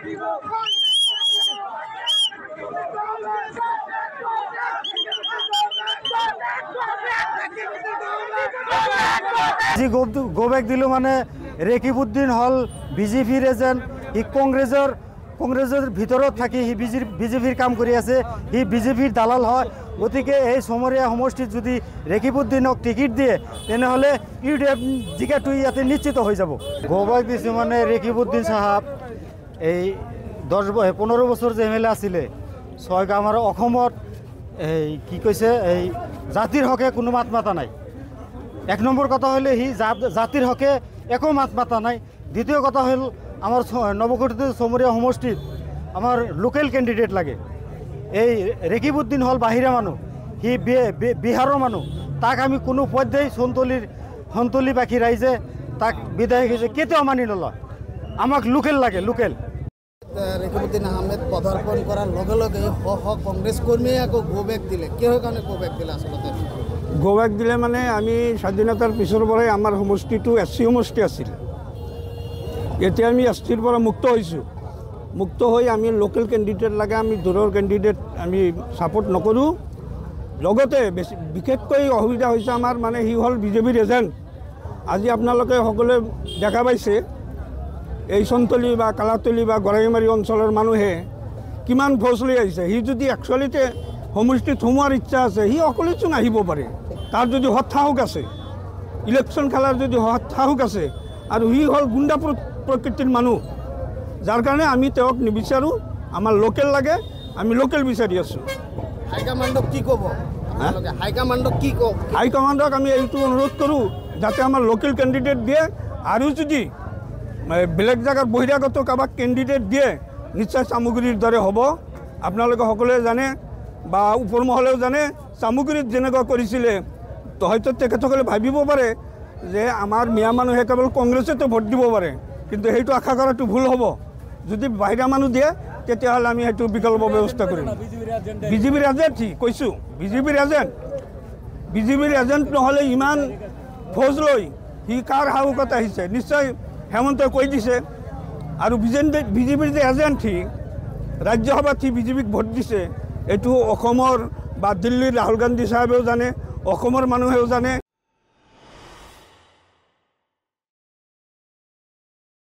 G go back দিল মানে ৰেকিবউদ্দিন হল বিজেপিৰ agent ই কংগ্ৰেসেৰ ভিতৰত থাকি সি বিজেপিৰ কাম কৰি আছে, সি বিজেপিৰ দালাল হয়। গতিকে এই চমৰীয়া সমষ্টিত যদি রেকিবউদ্দিনক টিকিট দিয়ে তেনেহ'লে ইউডিএফ জিকাটো ইয়াতে নিশ্চিত হৈ যাব। গোবেক দিছে মানে রেকিবউদ্দিন সাহাব এই 15 বছৰ যে এম এল এ আছিলে, আমাৰ অসমত এই কি কৈছে এই জাতিৰ হকে কোনো মাত মাতা নাই। এক নম্বর কথা হলে সি জাতির হকে একো মাত মাতা নাই। দ্বিতীয় কথা হল আমার নবগঠিত চমৰীয়া সমষ্টিত আমার লোকেল ক্যান্ডিডেট লাগে। এই রেকিবউদ্দিন হল বাহিরা মানুষ, সি বিহারের মানুষ, তাক আমি কোনো পর্যায়ে সন্তলিবাসী রাইজে তাক বিদায় হিসেবে কেতিয়াও মানি নলয়। আমাক লোকেল লাগে, লোকেল। রেকিবউদ্দিন আহমেদ পদার্পণ করার লগে লগে কংগ্রেস কর্মী আকৌ গোবেক দিলে, কিহৰ কাৰণে গোবেক দিলে? আসলতে গোবেক দিলে মানে আমি স্বাধীনতাৰ পিছৰ পৰাই আমাৰ সমষ্টিটো SC সমষ্টি আছিল। এতিয়া আমি SCৰ পৰা মুক্ত হৈছোঁ। মুক্ত হৈ আমি লোকেল কেণ্ডিডেট লাগে, আমি দূৰৰ কেণ্ডিডেট আমি ছাপোৰ্ট নকৰোঁ। লগতে বিশেষকৈ অসুবিধা হৈছে আমাৰ মানে সি হ'ল বিজেপিৰ এজেণ্ট। আজি আপোনালোকে সকলোৱে দেখা পাইছে এই চনতলী বা কালাতলী বা গৰাইমাৰী অঞ্চলৰ মানুহে কিমান ফৌজ লৈ আহিছে। সি যদি একচুৱেলিতে সমষ্টিত সোমোৱাৰ ইচ্ছা আছে, সি অকলেচোন আহিব পাৰে। তাৰ যদি সৎসাহস আছে, ইলেকশ্যন খেলাৰ যদি সৎসাহস আছে, আৰু সি হ'ল গুণ্ডা প্ৰকৃতিৰ মানুহ, যাৰ কাৰণে আমি তেওঁক নিবিচাৰোঁ। আমাৰ লোকেল লাগে, আমি লোকেল বিচাৰি আছোঁ। হাইকমাণ্ডক কি ক'ব? হাইকমাণ্ডক কি কওঁ? হাইকমাণ্ডক আমি এইটো অনুৰোধ কৰোঁ যাতে আমাৰ লোকেল কেণ্ডিডেট দিয়ে, আৰু যদি বেলেগ জেগাত বহিৰাগত কাৰোবাক কেণ্ডিডেট দিয়ে নিশ্চয় চামগুৰিৰ দৰে হ'ব। আপোনালোকে সকলোৱে জানে বা ওপৰ মহলেও জানে, চামগুৰিত যেনেকুৱা কৰিছিলে, তো হয়তো তেখেতসকলে ভাবিব পাৰে যে আমাৰ মিয়া মানুহে কেৱল কংগ্ৰেছতে ভোট দিব পাৰে, কিন্তু সেইটো আশা কৰাটো ভুল হ'ব। যদি বাহিৰা মানুহ দিয়ে তেতিয়াহ'লে আমি সেইটো বিকল্প ব্যৱস্থা কৰিম। বিজেপিৰ এজেণ্ট সি, কৈছোঁ বিজেপিৰ এজেণ্ট নহ'লে ইমান ফৌজ লৈ সি কাৰ সাহসত আহিছে? নিশ্চয় হেমন্তই কৈ দিছে। আৰু বিজেপিৰ যে এজেণ্ট সি, ৰাজ্যসভাত সি বিজেপিক ভোট দিছে, এইটো অসমৰ বা দিল্লীৰ ৰাহুল গান্ধী চাহাবেও জানে, অসমৰ মানুহেও জানে,